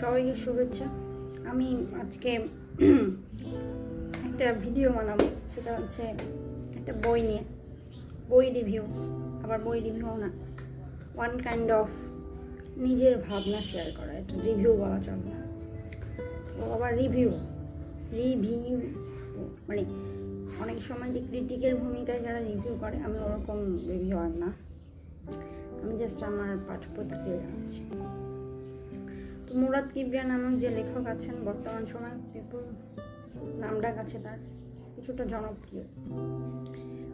সবাইকে শুভেচ্ছা। আমি আজকে একটা ভিডিও বানাবো, সেটা হচ্ছে একটা বই নিয়ে, বই রিভিউ। আবার বই রিভিউ না, ওয়ান কাইন্ড অফ নিজের ভাবনা শেয়ার করা, এটা রিভিউ বলা চলে না। তো আবার রিভিউ মানে অনেক সময় যে ক্রিটিকের ভূমিকায় যারা রিভিউ করে, আমি ওরকম রিভিউয়ার না। আমি জাস্ট আমার পাঠ প্রতিক্রিয়া জানাচ্ছি। তো মুরাদ কিবরিয়া নামক যে লেখক আছেন, বর্তমান সময় পিপুল নামডাক আছে তার, কিছুটা জনপ্রিয়।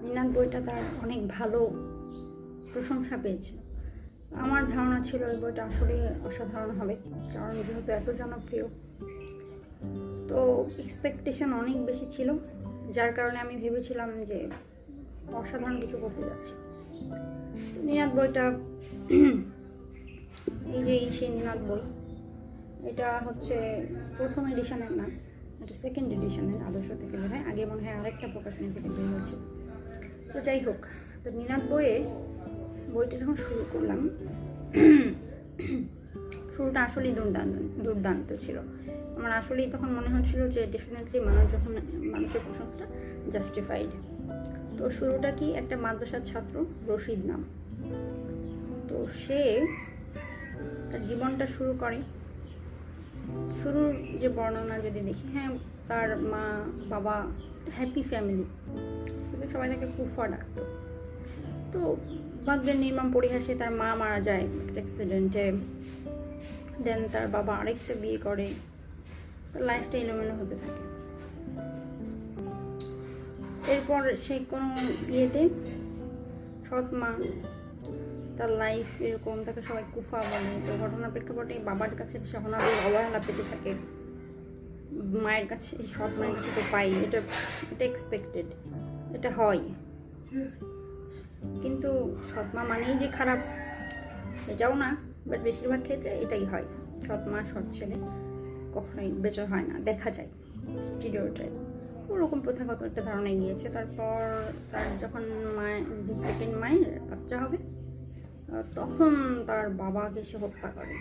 নিনাদ বইটা তার অনেক ভালো প্রশংসা পেয়েছিল। আমার ধারণা ছিল এই বইটা আসলে অসাধারণ হবে, কারণ যেহেতু এত জনপ্রিয়, তো এক্সপেকটেশন অনেক বেশি ছিল, যার কারণে আমি ভেবেছিলাম যে অসাধারণ কিছু করতে যাচ্ছি। তো নিনাদ বইটা এই সেই নিনাদ বই, এটা হচ্ছে প্রথম এডিশনের না, এটা সেকেন্ড এডিশনের, আদর্শ থেকে বের হয়। আগে মনে হয় আরেকটা প্রকাশনী থেকে বের হয়েছে। তো যাই হোক, তো নিনাদ বইটা যখন শুরু করলাম, শুরুটা আসলেই দুর্দান্ত ছিল। আমার আসলেই তখন মনে হচ্ছিল যে ডেফিনেটলি মানুষের প্রশংসাটা জাস্টিফাইড। তো শুরুটা কি, একটা মাদ্রাসার ছাত্র রশিদ নাম, তো সে তার জীবনটা শুরু করে। শুরুর যে বর্ণনা যদি দেখি, হ্যাঁ, তার মা বাবা হ্যাপি ফ্যামিলি, সবাই তাকে ফুফা ডাকতো। তো ভাগ্যের নির্মম পরিহাসে তার মা মারা যায় একটা অ্যাক্সিডেন্টে। দেন তার বাবা আরেকটা বিয়ে করে, তার লাইফটা এলোমেলো হতে থাকে। এরপর সে কোনো বিয়েতে সৎ মা, তার লাইফ এরকম, তাকে সবাই কুফা বলে। তো ঘটনার প্রেক্ষাপটে বাবার কাছে সে অনাদর অবহেলা পেতে থাকে, মায়ের কাছে, সৎ মায়ের কাছে তো পাই, এটা এক্সপেক্টেড, এটা হয়। কিন্তু সৎ মা মানেই যে খারাপ এটাও না, বাট বেশিরভাগ ক্ষেত্রে এটাই হয়। সৎ মা সৎ ছেলে কখনোই বেটার হয় না, দেখা যায় স্টিরিওটাইপ, ওরকম প্রথাগত একটা ধারণায় গিয়েছে। তারপর তার যখন সেকেন্ড মায়ের বাচ্চা হবে, তখন তার বাবাকে সে হত্যা করে,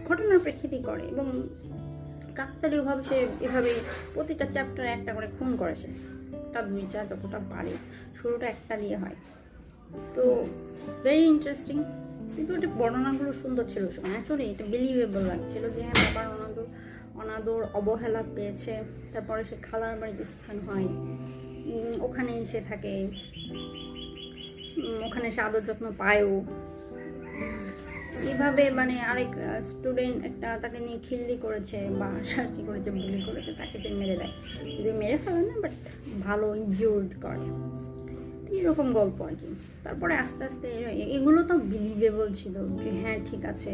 ঘটনার প্রেক্ষিতেই করে, এবং কাকতালীয়ভাবে সে এভাবে প্রতিটা চ্যাপ্টারে একটা করে খুন করে। সে একটা দুই চার যতটা পারে, শুরুটা একটা দিয়ে হয়। তো ভেরি ইন্টারেস্টিং, কিন্তু ওটা বর্ণনাগুলো সুন্দর ছিল, অ্যাকচুয়ালি এটা বিলিভেবল লাগছিল যে হ্যাঁ, বাবার অনাদর অবহেলা পেয়েছে। তারপরে সে খালার বাড়িতে স্থান হয়, ওখানেই সে থাকে, ওখানে সে আদর যত্ন পায়ও। এইভাবে মানে আরেক স্টুডেন্ট একটা তাকে নিয়ে খিল্লি করেছে বা শাস্তি করেছে, বুলি করেছে, তাকে সে মেরে দেয়, যদি মেরে ফেলে না, বাট ভালো ইনজিউর্ড করে, এরকম গল্প আর কি। তারপরে আস্তে আস্তে এগুলো তো বিলিভেবল ছিল যে হ্যাঁ ঠিক আছে,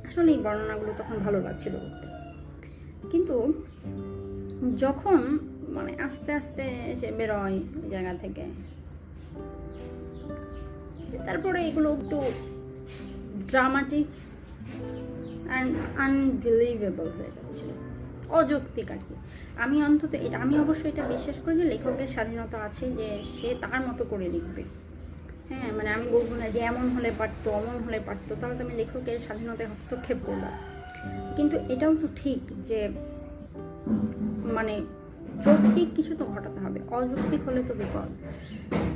আসলে এই বর্ণনাগুলো তখন ভালো লাগছিল করতে। কিন্তু যখন মানে আস্তে আস্তে সে বেরোয় এই জায়গা থেকে, তারপরে এগুলো একটু ড্রামাটিক অ্যান্ড আনবিলিভেবল হয়ে যাচ্ছিল, অযৌক্তিক আর কি। আমি অন্তত এটা, আমি অবশ্যই এটা বিশ্বাস করি যে লেখকের স্বাধীনতা আছে, যে সে তার মতো করে লিখবে। হ্যাঁ, মানে আমি বলবো না যে এমন হলে পারতো, অমন হলে পারতো, তাহলে তো আমি লেখকের স্বাধীনতায় হস্তক্ষেপ করলাম। কিন্তু এটাও তো ঠিক যে মানে যৌক্তিক কিছু তো ঘটাতে হবে, অযৌক্তিক হলে তো বিপদ।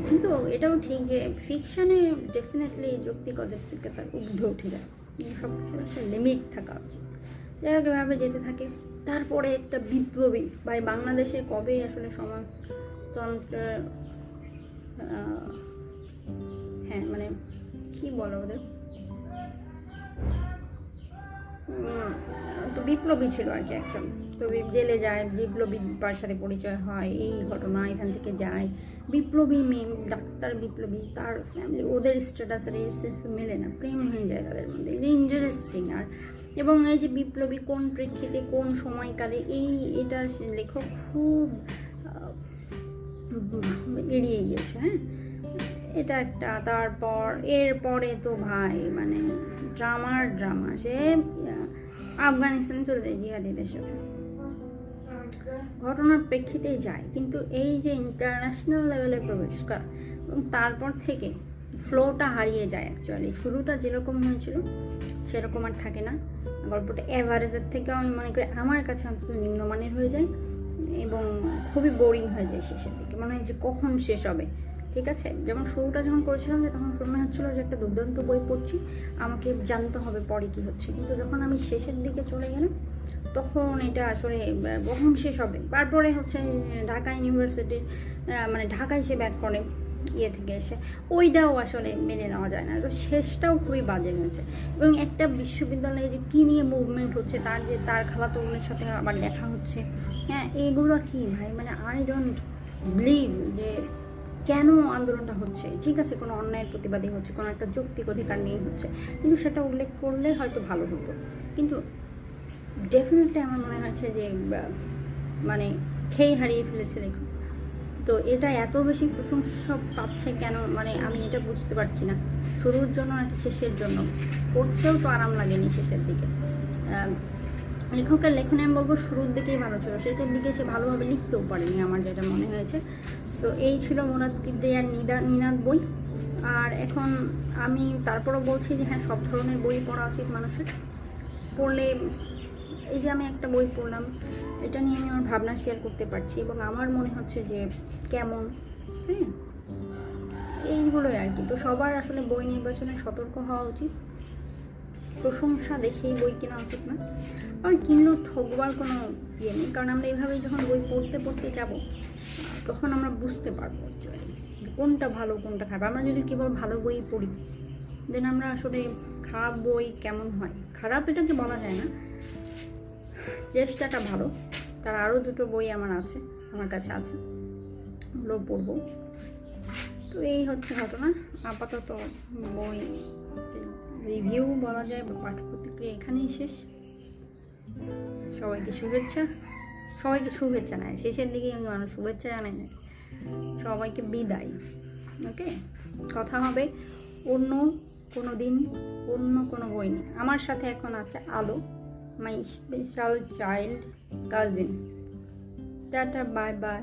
কিন্তু এটাও ঠিক যে ফিকশানে ডেফিনেটলি যৌক্তিক অযৌক্তিকতার ঊর্ধ্বে উঠে যায়, কিন্তু সব কিছু একটা লিমিট থাকা উচিত। যাই হোক, এভাবে যেতে থাকে। তারপরে একটা বিপ্লবী ভাই, বাংলাদেশে কবে আসলে সমাজতন্ত্রের হ্যাঁ মানে কি বলো ওদের, তো বিপ্লবী ছিল আর কি একজন। তো জেলে যায়, বিপ্লবীর সাথে পরিচয় হয়, এই ঘটনা, এখান থেকে যায়। বিপ্লবী মেয়ে, ডাক্তার বিপ্লবী, তার ফ্যামিলি, ওদের স্ট্যাটাসের মেলে না, প্রেম হয়ে যায় তাদের মধ্যে, ইন্টারেস্টিং। আর এবং এই যে বিপ্লবী কোন প্রেক্ষিতে, কোন সময়কালে, এটা লেখক খুব এড়িয়ে গিয়েছে। হ্যাঁ, এটা একটা। তারপর এরপরে তো ভাই মানে ড্রামা, সে আফগানিস্তান চলে যায় জিহাদিদের সাথে, ঘটনার প্রেক্ষিতেই যায়। কিন্তু এই যে ইন্টারন্যাশনাল লেভেলে প্রবেশ করা, এবং তারপর থেকে ফ্লোটা হারিয়ে যায় অ্যাকচুয়ালি। শুরুটা যেরকম হয়েছিল সেরকম আর থাকে না। গল্পটা অ্যাভারেজের থেকেও আমি মনে করি আমার কাছে অন্তত নিম্নমানের হয়ে যায় এবং খুবই বোরিং হয়ে যায় শেষের দিকে। মনে হয় যে কখন শেষ হবে। ঠিক আছে, যেমন শুরুটা যখন করেছিলাম যে তখন মনে হচ্ছিলো যে একটা দুর্দান্ত বই পড়ছি, আমাকে জানতে হবে পরে কী হচ্ছে। কিন্তু যখন আমি শেষের দিকে চলে গেলাম তখন এটা আসলে কখন শেষ হবে। তারপরে হচ্ছে ঢাকা ইউনিভার্সিটির মানে ঢাকায় সে ব্যাক করে ইয়ে থেকে এসে, ওইটাও আসলে মেনে নেওয়া যায় না। তো শেষটাও খুবই বাজে হয়েছে। এবং একটা বিশ্ববিদ্যালয়ে যে কী নিয়ে মুভমেন্ট হচ্ছে, তার খালাতো বোনের সাথে আবার দেখা হচ্ছে, হ্যাঁ এগুলো কী ভাই, মানে আই ডোন্ট বিলিভ যে কেন আন্দোলনটা হচ্ছে। ঠিক আছে, কোনো অন্যায়ের প্রতিবাদী হচ্ছে, কোনো একটা যৌক্তিক অধিকার নিয়ে হচ্ছে, কিন্তু সেটা উল্লেখ করলে হয়তো ভালো হতো। কিন্তু ডেফিনেটলি আমার মনে হয়েছে যে মানে খেয়ে হারিয়ে ফেলেছে লেখক। তো এটা এত বেশি প্রশংসা পাচ্ছে কেন, মানে আমি এটা বুঝতে পারছি না। শুরুর জন্য নাকি শেষের জন্য? পড়তেও তো আরাম লাগেনি শেষের দিকে। লেখকের লেখনে আমি বলবো শুরুর দিকেই ভালো ছিল, শেষের দিকে সে ভালোভাবে লিখতেও পারেনি আমার যেটা মনে হয়েছে। সো এই ছিল মুরাদ কিবরিয়ার নিনাদ বই। আর এখন আমি তারপরও বলছি যে হ্যাঁ, সব ধরনের বই পড়া উচিত মানুষের। পড়লে এই যে আমি একটা বই পড়লাম, এটা নিয়ে আমি আমার ভাবনা শেয়ার করতে পারছি এবং আমার মনে হচ্ছে যে কেমন, হ্যাঁ এইগুলোই আর কি। তো সবার আসলে বই নির্বাচনে সতর্ক হওয়া উচিত। প্রশংসা দেখেই বই কেনা উচিত না। আর কিনলেও ঠকবার কোনো ইয়ে নেই, কারণ আমরা এইভাবেই যখন বই পড়তে যাব তখন আমরা বুঝতে পারবো কোনটা ভালো কোনটা খারাপ। আমরা যদি কেবল ভালো বই পড়ি দেন আমরা আসলে খারাপ বই কেমন হয়, খারাপ এটাকে বলা যায় না, চেষ্টাটা ভালো। তার আরও দুটো বই আমার কাছে আছে, ওগুলো পড়বো। তো এই হচ্ছে ঘটনা। আপাতত বই রিভিউ বলা যায় বা পাঠ প্রতিক্রিয়া এখানেই শেষ। সবাইকে শুভেচ্ছা নেয় শেষের দিকে মানুষ শুভেচ্ছা জানাই না, সবাইকে বিদায়। ওকে, কথা হবে অন্য কোনো দিন অন্য কোনো বই নিয়ে। আমার সাথে এখন আছে আলো, মাই special child cousin. Tata, bye bye.